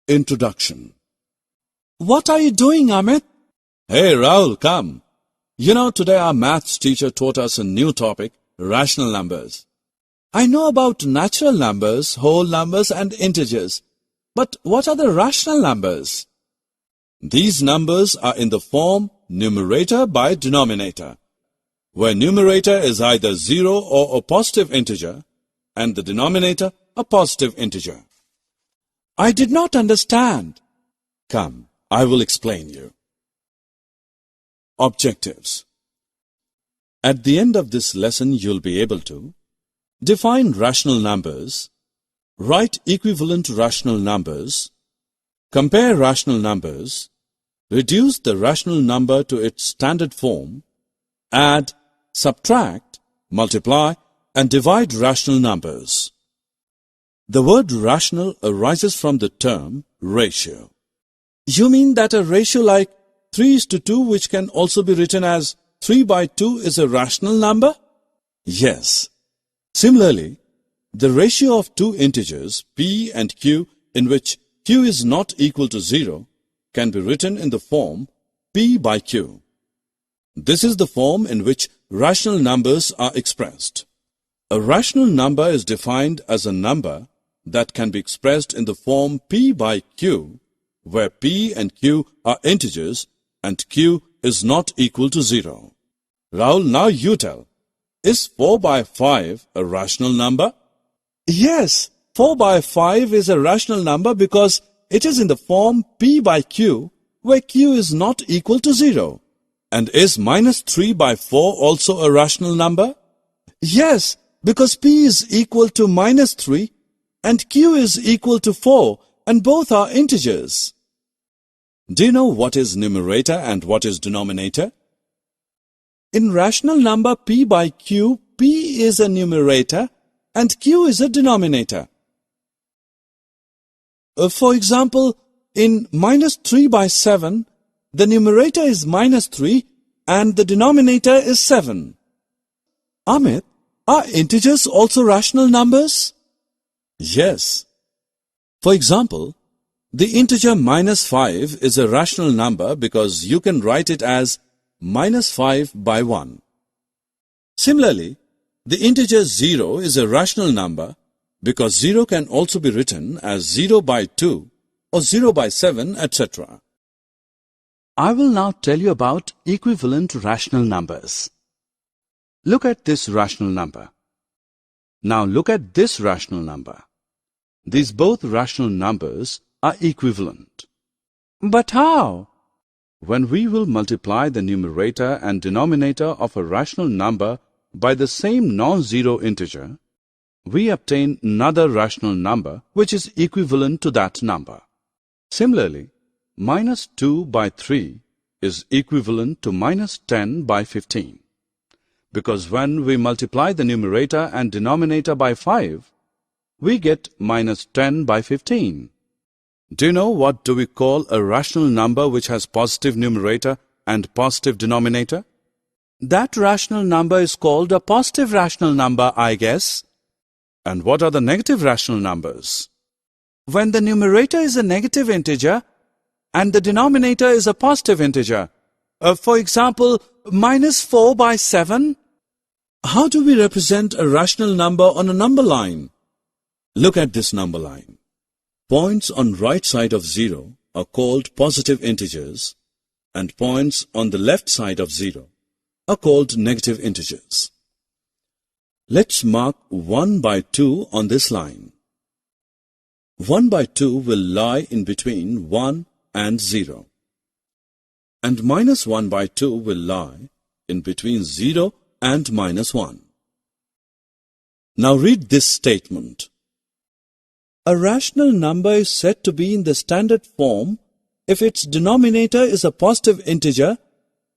Introduction. What are you doing, Amit? Hey, Rahul, come. Today our maths teacher taught us a new topic, rational numbers. I know about natural numbers, whole numbers and integers. But what are the rational numbers? These numbers are in the form numerator by denominator, where numerator is either 0 or a positive integer, and the denominator a positive integer. I did not understand. Come, I will explain you. Objectives. At the end of this lesson, you'll be able to define rational numbers, write equivalent rational numbers, compare rational numbers, reduce the rational number to its standard form, add, subtract, multiply, and divide rational numbers. The word rational arises from the term ratio. You mean that a ratio like 3:2, which can also be written as 3/2, is a rational number? Yes. Similarly, the ratio of two integers, p and q, in which q is not equal to 0, can be written in the form p/q. This is the form in which rational numbers are expressed. A rational number is defined as a number that can be expressed in the form p/q, where p and q are integers and q is not equal to 0. Rahul, now you tell. Is 4/5 a rational number? Yes, 4/5 is a rational number because it is in the form p/q, where q is not equal to 0. And is -3/4 also a rational number? Yes, because p is equal to -3 and q is equal to 4, and both are integers. Do you know what is numerator and what is denominator? In rational number p/q, p is a numerator and q is a denominator. For example, in -3/7, the numerator is -3 and the denominator is 7. Amit, are integers also rational numbers? Yes. For example, the integer -5 is a rational number because you can write it as -5/1. Similarly, the integer 0 is a rational number because 0 can also be written as 0/2 or 0/7, etc. I will now tell you about equivalent rational numbers. Look at this rational number. Now look at this rational number. These both rational numbers are equivalent. But how? When we will multiply the numerator and denominator of a rational number by the same non-zero integer, we obtain another rational number which is equivalent to that number. Similarly, -2/3 is equivalent to -10/15. Because when we multiply the numerator and denominator by 5, we get -10/15. Do you know what do we call a rational number which has positive numerator and positive denominator? That rational number is called a positive rational number, I guess. And what are the negative rational numbers? When the numerator is a negative integer and the denominator is a positive integer. For example, -4/7. How do we represent a rational number on a number line? Look at this number line. Points on right side of 0 are called positive integers, and points on the left side of 0 are called negative integers. Let's mark 1/2 on this line. 1/2 will lie in between 1 and 0. And -1/2 will lie in between 0 and -1. Now read this statement. A rational number is said to be in the standard form if its denominator is a positive integer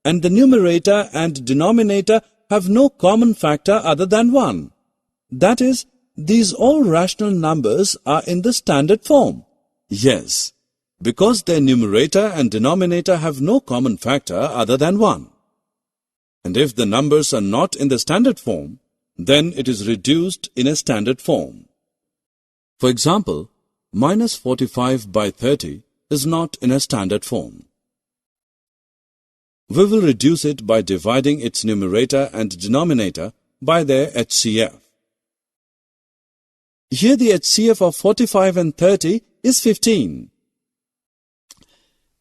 and the numerator and denominator have no common factor other than 1. That is, these all rational numbers are in the standard form. Yes, because their numerator and denominator have no common factor other than 1. And if the numbers are not in the standard form, then it is reduced in a standard form. For example, minus 45 by 30 is not in a standard form. We will reduce it by dividing its numerator and denominator by their HCF. Here the HCF of 45 and 30 is 15.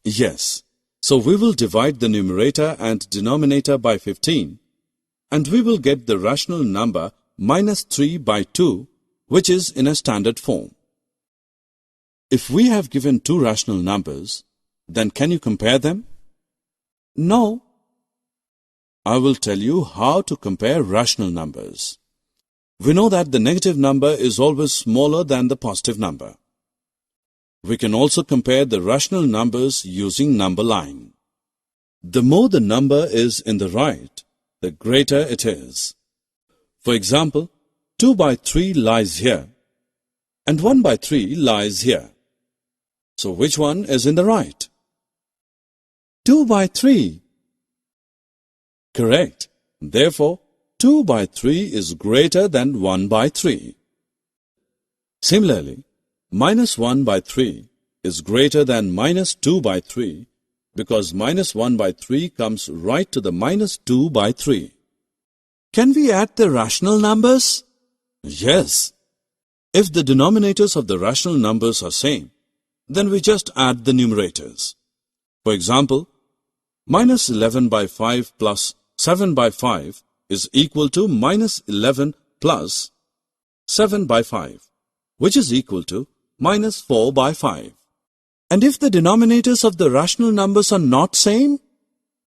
Yes, so we will divide the numerator and denominator by 15, and we will get the rational number minus 3 by 2, which is in a standard form. If we have given two rational numbers, then can you compare them? No. I will tell you how to compare rational numbers. We know that the negative number is always smaller than the positive number. We can also compare the rational numbers using number line. The more the number is in the right, the greater it is. For example, 2 by 3 lies here, and 1 by 3 lies here. So which one is in the right? 2 by 3. Correct. Therefore, 2 by 3 is greater than 1 by 3. Similarly, minus 1 by 3 is greater than minus 2 by 3 because minus 1 by 3 comes right to the minus 2 by 3. Can we add the rational numbers? Yes. If the denominators of the rational numbers are same, then we just add the numerators. For example, minus 11 by 5 plus 7 by 5 is equal to minus 11 plus 7 by 5, which is equal to minus 4 by 5. And if the denominators of the rational numbers are not same,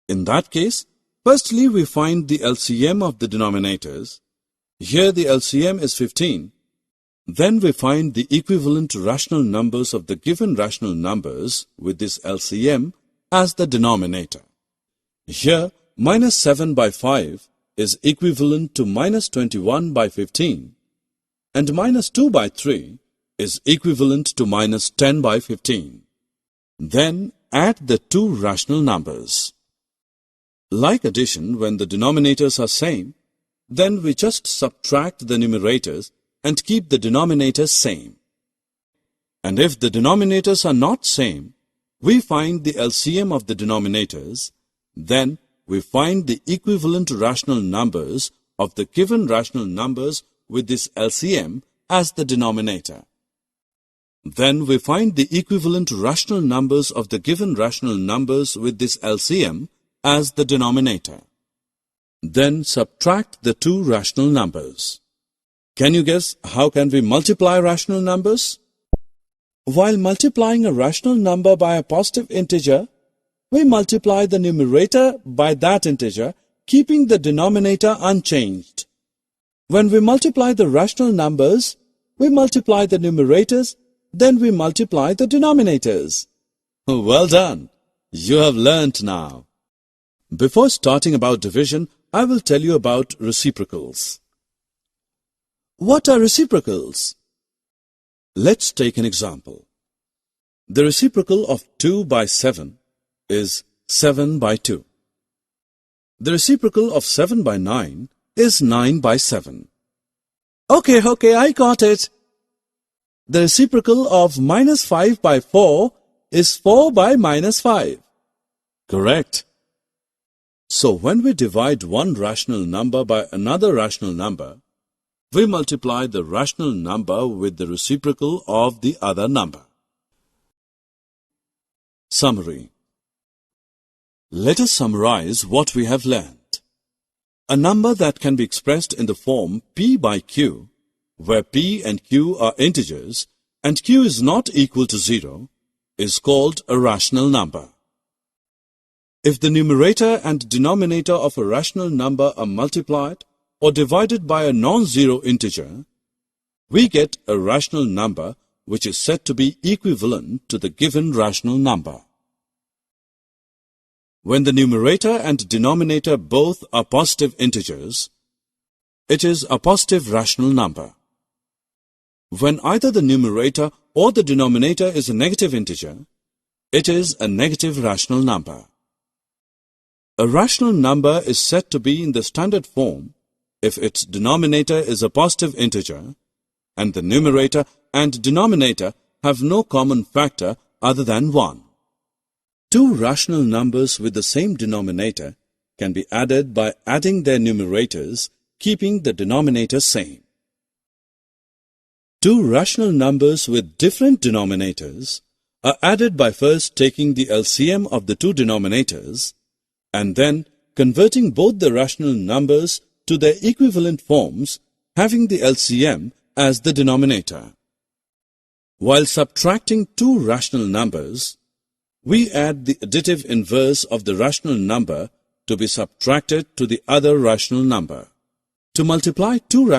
in that case, firstly we find the LCM of the denominators. Here the LCM is 15. Then we find the equivalent rational numbers of the given rational numbers with this LCM as the denominator. Here, minus 7 by 5 is equivalent to minus 21 by 15, and minus 2 by 3 is equivalent to minus 10 by 15. Then add the two rational numbers. Like addition, when the denominators are same, then we just subtract the numerators and keep the denominators same. And if the denominators are not same, we find the LCM of the denominators, then we find the equivalent rational numbers of the given rational numbers with this LCM as the denominator. Then we find the equivalent rational numbers of the given rational numbers with this LCM as the denominator. Then subtract the two rational numbers. Can you guess how can we multiply rational numbers? While multiplying a rational number by a positive integer, we multiply the numerator by that integer, keeping the denominator unchanged. When we multiply the rational numbers, we multiply the numerators, then we multiply the denominators. Well done! You have learnt now. Before starting about division, I will tell you about reciprocals. What are reciprocals? Let's take an example. The reciprocal of 2 by 7 is 7 by 2. The reciprocal of 7 by 9 is 9 by 7. Okay, I got it. The reciprocal of minus 5 by 4 is 4 by minus 5. Correct. So when we divide one rational number by another rational number, we multiply the rational number with the reciprocal of the other number. Summary. Let us summarize what we have learned. A number that can be expressed in the form P by Q, where P and Q are integers and Q is not equal to 0, is called a rational number. If the numerator and denominator of a rational number are multiplied or divided by a non-zero integer, we get a rational number which is said to be equivalent to the given rational number. When the numerator and denominator both are positive integers, it is a positive rational number. When either the numerator or the denominator is a negative integer, it is a negative rational number. A rational number is said to be in the standard form if its denominator is a positive integer and the numerator and denominator have no common factor other than 1. Two rational numbers with the same denominator can be added by adding their numerators, keeping the denominator same. Two rational numbers with different denominators are added by first taking the LCM of the two denominators and then converting both the rational numbers to their equivalent forms, having the LCM as the denominator. While subtracting two rational numbers, we add the additive inverse of the rational number to be subtracted to the other rational number. To multiply two